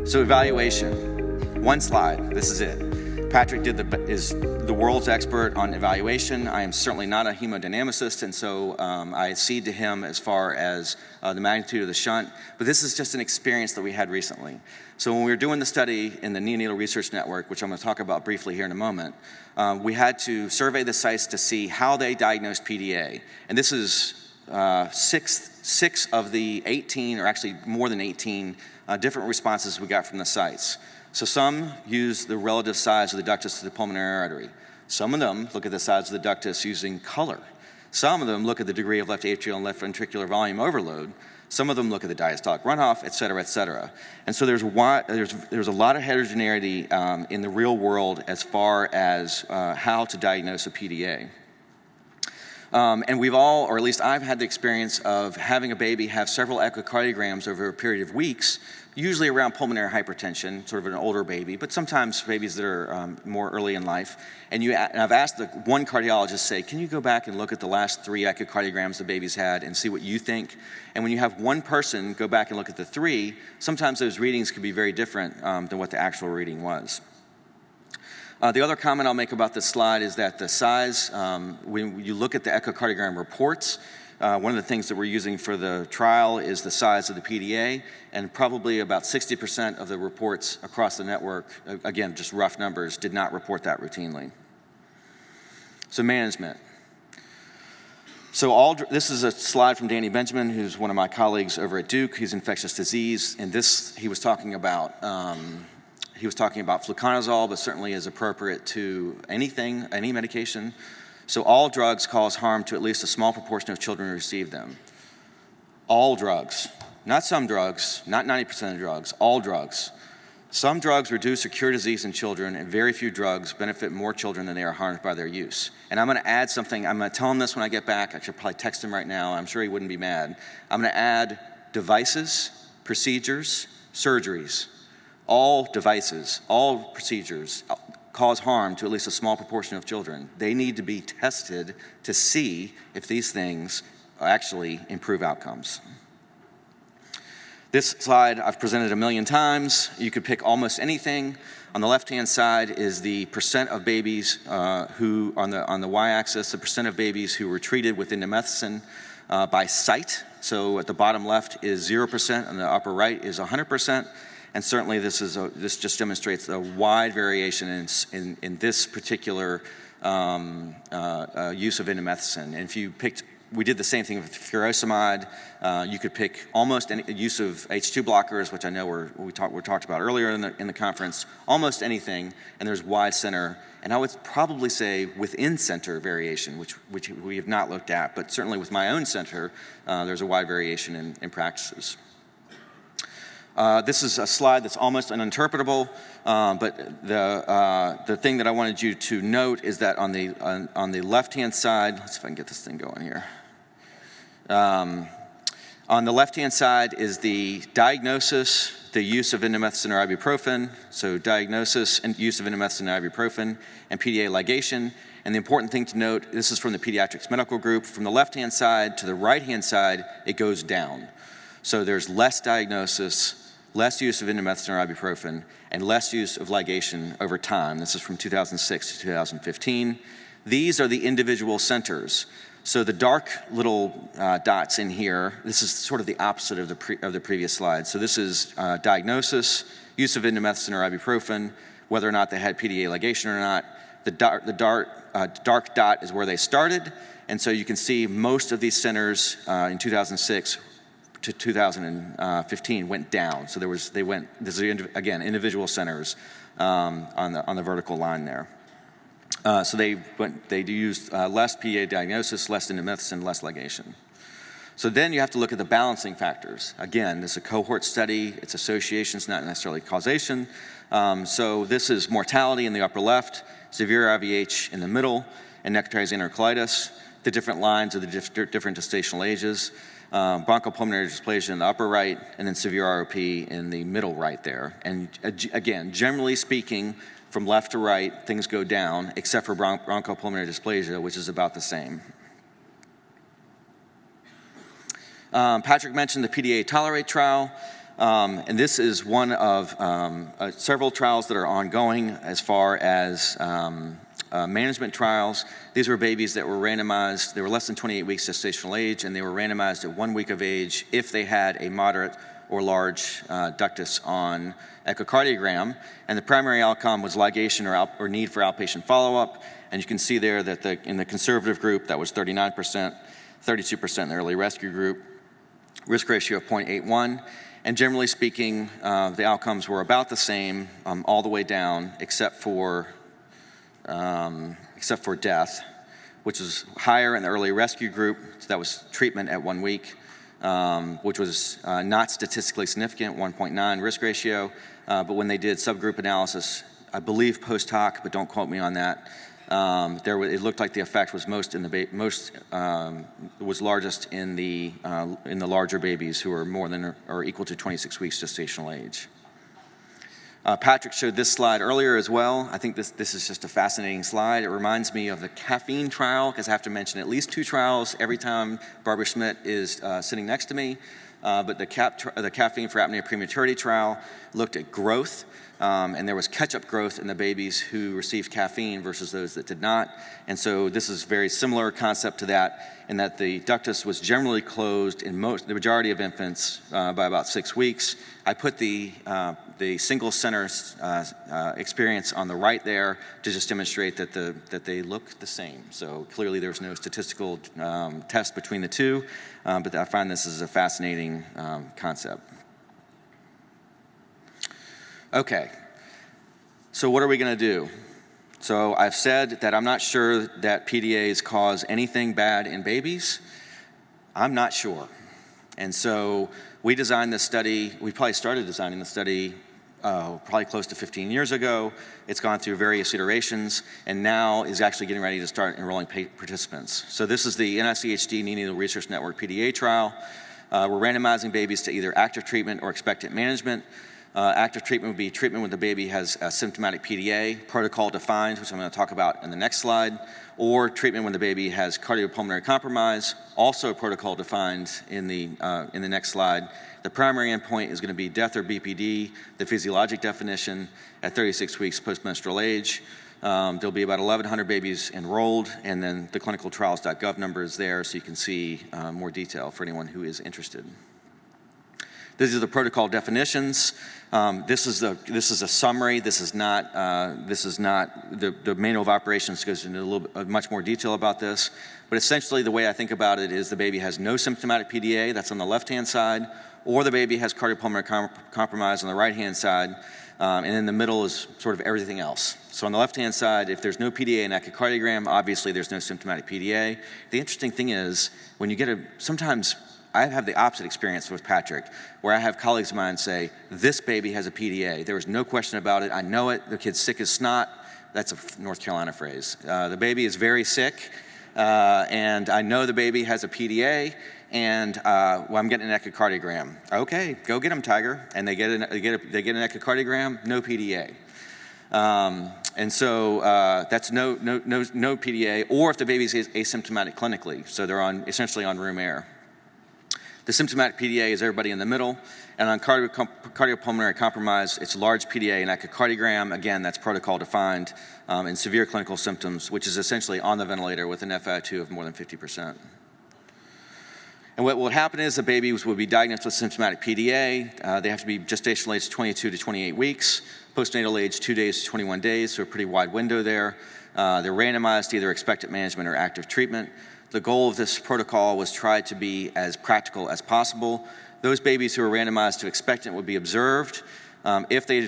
So evaluation, one slide, this is it. Patrick is the world's expert on evaluation. I am certainly not a hemodynamicist, and so I cede to him as far as the magnitude of the shunt, but this is just an experience that we had recently. So when we were doing the study in the Neonatal Research Network, which I'm going to talk about briefly here in a moment, we had to survey the sites to see how they diagnosed PDA. And this is six of the 18, or actually more than 18, different responses we got from the sites. So some use the relative size of the ductus to the pulmonary artery. Some of them look at the size of the ductus using color. Some of them look at the degree of left atrial and left ventricular volume overload. Some of them look at the diastolic runoff, et cetera, et cetera. And so there's a lot of heterogeneity in the real world as far as how to diagnose a PDA. And we've all, or at least I've had the experience of having a baby have several echocardiograms over a period of weeks, usually around pulmonary hypertension, sort of an older baby, but sometimes babies that are more early in life. And I've asked the one cardiologist, say, can you go back and look at the last 3 echocardiograms the baby's had and see what you think? And when you have one person go back and look at the 3, sometimes those readings could be very different than what the actual reading was. The other comment I'll make about this slide is that the size, when you look at the echocardiogram reports, one of the things that we're using for the trial is the size of the PDA, and probably about 60% of the reports across the network, again, just rough numbers, did not report that routinely. So management. So this is a slide from Danny Benjamin, who's one of my colleagues over at Duke. He's infectious disease, and he was talking about fluconazole, but certainly is appropriate to anything, any medication. So all drugs cause harm to at least a small proportion of children who receive them. All drugs, not some drugs, not 90% of drugs, all drugs. Some drugs reduce or cure disease in children, and very few drugs benefit more children than they are harmed by their use. And I'm going to add something. I'm going to tell him this when I get back. I should probably text him right now. I'm sure he wouldn't be mad. I'm going to add devices, procedures, surgeries. All devices, all procedures cause harm to at least a small proportion of children. They need to be tested to see if these things actually improve outcomes. This slide I've presented 1,000,000 times. You could pick almost anything. On the left-hand side is the percent of babies who, on the y-axis, the percent of babies who were treated with indomethacin by site. So at the bottom left is 0%, and the upper right is 100%. And certainly this just demonstrates a wide variation in this particular use of indomethacin. And if you we did the same thing with furosemide. You could pick almost any use of H2 blockers, which I know we talked about earlier in the conference. Almost anything, and there's wide center, and I would probably say within center variation, which we have not looked at, but certainly with my own center, there's a wide variation in practices. This is a slide that's almost uninterpretable, but the thing that I wanted you to note is that on the left-hand side, let's see if I can get this thing going here. On the left-hand side is the diagnosis, the use of indomethacin or ibuprofen, so diagnosis and use of indomethacin and ibuprofen, and PDA ligation. And the important thing to note, this is from the pediatrics medical group, from the left-hand side to the right-hand side, it goes down. So there's less diagnosis, less use of indomethacin or ibuprofen, and less use of ligation over time. This is from 2006 to 2015. These are the individual centers. So the dark little dots in here, this is sort of the opposite of the previous slide. So this is diagnosis, use of indomethacin or ibuprofen, whether or not they had PDA ligation or not. The dark dot is where they started, and so you can see most of these centers in 2006 to 2015 went down. So this is again individual centers on the vertical line there. So they used less PDA diagnosis, less indomethacin, less ligation. So then you have to look at the balancing factors. Again, this is a cohort study. It's associations, not necessarily causation. So this is mortality in the upper left, severe IVH in the middle, and necrotizing enterocolitis. The different lines of the different gestational ages. Bronchopulmonary dysplasia in the upper right, and then severe ROP in the middle right there. And again, generally speaking, from left to right, things go down, except for bronchopulmonary dysplasia, which is about the same. Patrick mentioned the PDA Tolerate trial. And this is one of several trials that are ongoing as far as management trials. These were babies that were randomized. They were less than 28 weeks gestational age, and they were randomized at 1 week of age if they had a moderate or large ductus on echocardiogram. And the primary outcome was ligation or need for outpatient follow-up. And you can see there that in the conservative group, that was 39%, 32% in the early rescue group, risk ratio of 0.81. And generally speaking, the outcomes were about the same all the way down, except for death, which was higher in the early rescue group. So that was treatment at 1 week, which was not statistically significant, 1.9 risk ratio. But when they did subgroup analysis, I believe post hoc, but don't quote me on that, it looked like the effect was was largest in the larger babies who are more than or equal to 26 weeks gestational age. Patrick showed this slide earlier as well. I think this is just a fascinating slide. It reminds me of the caffeine trial, because I have to mention at least 2 trials every time Barbara Schmidt is sitting next to me. But the caffeine for apnea prematurity trial looked at growth, and there was catch-up growth in the babies who received caffeine versus those that did not. And so this is very similar concept to that, in that the ductus was generally closed in the majority of infants by about 6 weeks. I put the single center experience on the right there to just demonstrate that they look the same. So clearly there's no statistical test between the two, but I find this is a fascinating concept. Okay, so what are we going to do? So I've said that I'm not sure that PDAs cause anything bad in babies. I'm not sure. And so we designed this study. We probably started designing the study probably close to 15 years ago. It's gone through various iterations, and now is actually getting ready to start enrolling participants. So this is the NSEHD Neonatal Research Network PDA trial. We're randomizing babies to either active treatment or expectant management. Active treatment would be treatment when the baby has a symptomatic PDA, protocol defined, which I'm going to talk about in the next slide, or treatment when the baby has cardiopulmonary compromise, also protocol defined in the next slide. The primary endpoint is going to be death or BPD, the physiologic definition at 36 weeks postmenstrual age. There'll be about 1,100 babies enrolled, and then the clinicaltrials.gov number is there, so you can see more detail for anyone who is interested. These are the protocol definitions. This is a summary. This is not the manual of operations goes into a little bit, much more detail about this. But essentially, the way I think about it is the baby has no symptomatic PDA. That's on the left-hand side, or the baby has cardiopulmonary compromise on the right-hand side, and in the middle is sort of everything else. So on the left-hand side, if there's no PDA in echocardiogram, obviously there's no symptomatic PDA. The interesting thing is when you get sometimes I have the opposite experience with Patrick, where I have colleagues of mine say, this baby has a PDA. There was no question about it. I know it. The kid's sick as snot. That's a North Carolina phrase. The baby is very sick, and I know the baby has a PDA, and I'm getting an echocardiogram. Okay, go get him, Tiger. And they get an echocardiogram, no PDA. And so that's no PDA, or if the baby's asymptomatic clinically, so they're essentially on room air. The symptomatic PDA is everybody in the middle, and on cardiopulmonary compromise, it's large PDA and echocardiogram. Again, that's protocol defined, and severe clinical symptoms, which is essentially on the ventilator with an FiO2 of more than 50%. And what will happen is the babies will be diagnosed with symptomatic PDA. They have to be gestational age 22 to 28 weeks, postnatal age 2 days to 21 days, so a pretty wide window there. They're randomized to either expectant management or active treatment. The goal of this protocol was tried to be as practical as possible. Those babies who are randomized to expectant would be observed. If they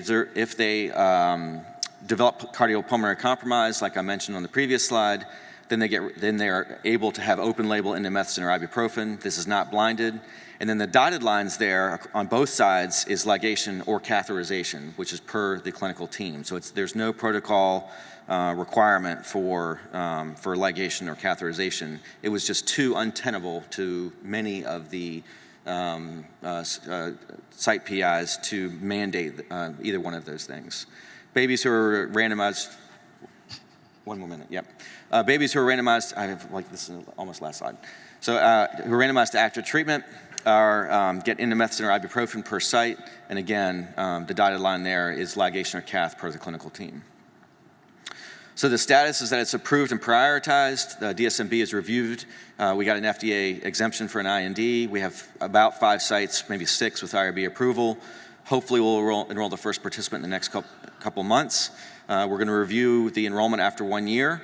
develop cardiopulmonary compromise, like I mentioned on the previous slide, then they are able to have open label indomethacin or ibuprofen. This is not blinded. And then the dotted lines there on both sides is ligation or catheterization, which is per the clinical team. So there's no protocol requirement for ligation or catheterization. It was just too untenable to many of the site PIs to mandate either one of those things. Babies who are randomized, one more minute, yep. Babies who are randomized, I have like this is almost last slide. So who are randomized to active treatment, are get indomethacin or ibuprofen per site. And again, the dotted line there is ligation or cath per the clinical team. So the status is that it's approved and prioritized. The DSMB is reviewed. We got an FDA exemption for an IND. We have about 5 sites, maybe 6 with IRB approval. Hopefully we'll enroll the first participant in the next couple months. We're going to review the enrollment after 1 year.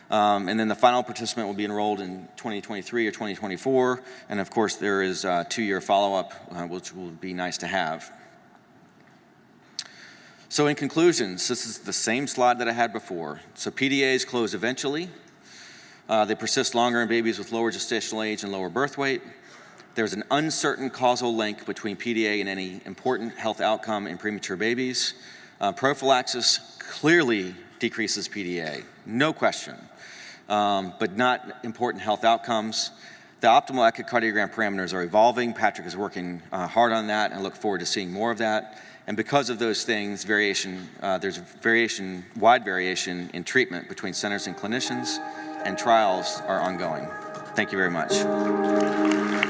And then the final participant will be enrolled in 2023 or 2024. And of course, there is a 2-year follow-up, which will be nice to have. So in conclusions, this is the same slide that I had before. So PDAs close eventually. They persist longer in babies with lower gestational age and lower birth weight. There's an uncertain causal link between PDA and any important health outcome in premature babies. Prophylaxis clearly decreases PDA, no question, but not important health outcomes. The optimal echocardiogram parameters are evolving. Patrick is working hard on that, and I look forward to seeing more of that. And because of those things, there's wide variation in treatment between centers and clinicians, and trials are ongoing. Thank you very much.